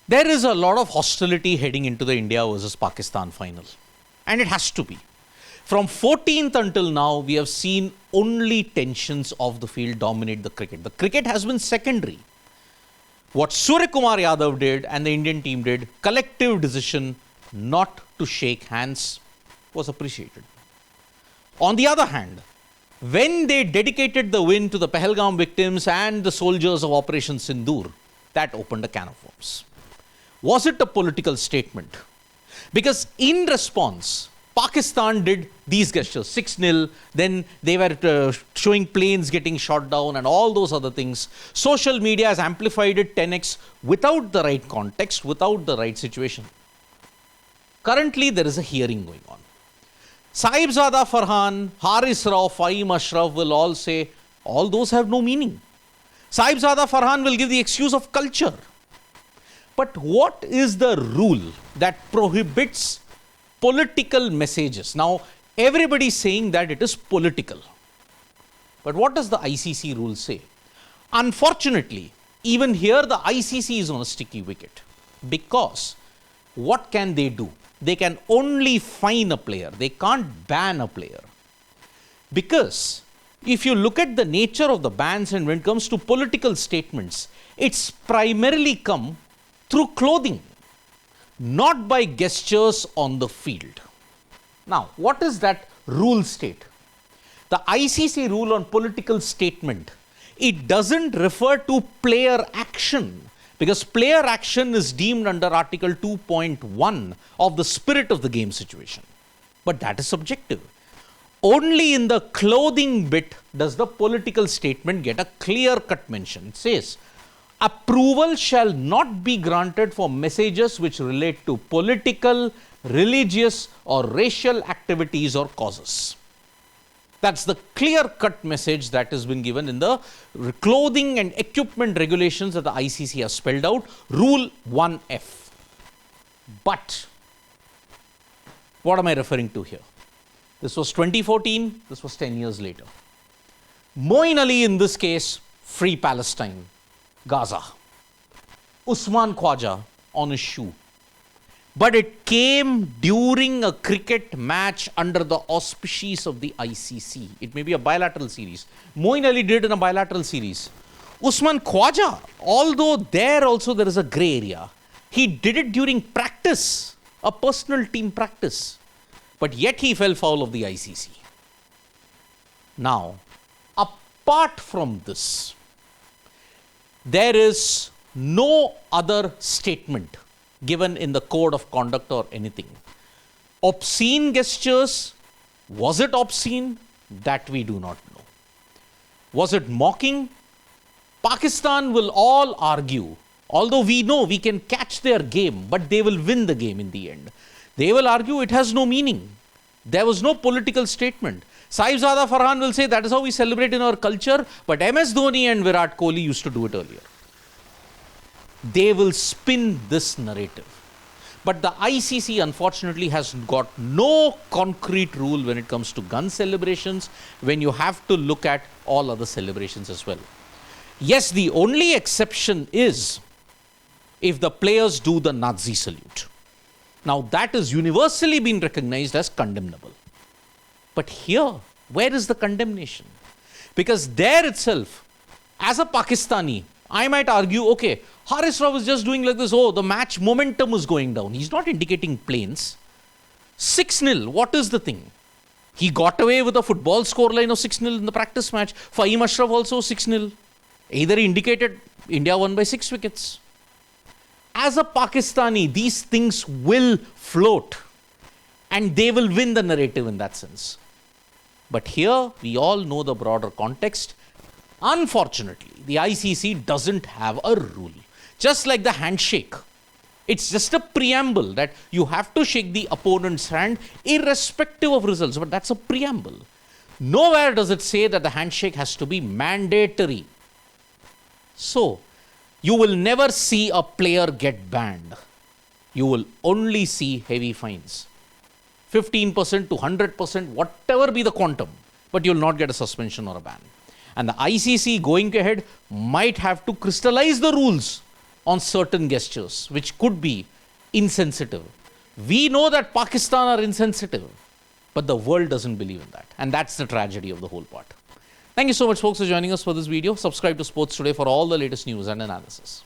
There is a lot of hostility heading into the India versus Pakistan final. And it has to be. From 14th until now, we have seen only tensions of the field dominate the cricket. The cricket has been secondary. What Surya Kumar Yadav did and the Indian team did, collective decision not to shake hands, was appreciated. On the other hand, when they dedicated the win to the Pahalgam victims and the soldiers of Operation Sindoor, that opened a can of worms. Was it a political statement? Because in response, Pakistan did these gestures, 6-0, then they were showing planes getting shot down and all those other things. Social media has amplified it 10x without the right context, without the right situation. Currently, there is a hearing going on. Sahibzada Farhan, Haris Rao, Fahim Ashraf will all say, all those have no meaning. Sahibzada Farhan will give the excuse of culture. But what is the rule that prohibits political messages? Now, everybody is saying that it is political. But what does the ICC rule say? Unfortunately, even here the ICC is on a sticky wicket. Because what can they do? They can only fine a player. They can't ban a player. Because if you look at the nature of the bans and when it comes to political statements, it's primarily come through clothing, not by gestures on the field. Now, what is that rule state? The ICC rule on political statement, it doesn't refer to player action, because player action is deemed under Article 2.1 of the spirit of the game situation. But that is subjective. Only in the clothing bit does the political statement get a clear-cut mention. It says, approval shall not be granted for messages which relate to political, religious or racial activities or causes. That's the clear-cut message that has been given in the clothing and equipment regulations that the ICC has spelled out, Rule 1F. But what am I referring to here? This was 2014, this was 10 years later. Moeen Ali in this case, Free Palestine, Gaza. Usman Khwaja on his shoe. But it came during a cricket match under the auspices of the ICC. It may be a bilateral series. Moeen Ali did in a bilateral series. Usman Khwaja, although there also there is a grey area, he did it during practice, a personal team practice. But yet he fell foul of the ICC. Now, apart from this, there is no other statement given in the code of conduct or anything. Obscene gestures, was it obscene? That we do not know. Was it mocking? Pakistan will all argue, although we know we can catch their game, but they will win the game in the end. They will argue it has no meaning. There was no political statement. Sahibzada Farhan will say that is how we celebrate in our culture, but MS Dhoni and Virat Kohli used to do it earlier. They will spin this narrative. But the ICC unfortunately has got no concrete rule when it comes to gun celebrations, when you have to look at all other celebrations as well. Yes, the only exception is if the players do the Nazi salute. Now that is universally been recognized as condemnable. But here, where is the condemnation? Because there itself, as a Pakistani, I might argue, okay, Haris Rao is just doing like this, oh, the match momentum is going down. He's not indicating planes. 6-0, what is the thing? He got away with a football scoreline of 6-0 in the practice match. Fahim Ashraf also 6-0. Either he indicated India won by 6 wickets. As a Pakistani, these things will float and they will win the narrative in that sense. But here, we all know the broader context. Unfortunately, the ICC doesn't have a rule. Just like the handshake. It's just a preamble that you have to shake the opponent's hand irrespective of results. But that's a preamble. Nowhere does it say that the handshake has to be mandatory. So, you will never see a player get banned. You will only see heavy fines. 15% to 100%, whatever be the quantum. But you will not get a suspension or a ban. And the ICC going ahead might have to crystallize the rules on certain gestures, which could be insensitive. We know that Pakistan are insensitive, but the world doesn't believe in that. And that's the tragedy of the whole part. Thank you so much, folks, for joining us for this video. Subscribe to Sports Today for all the latest news and analysis.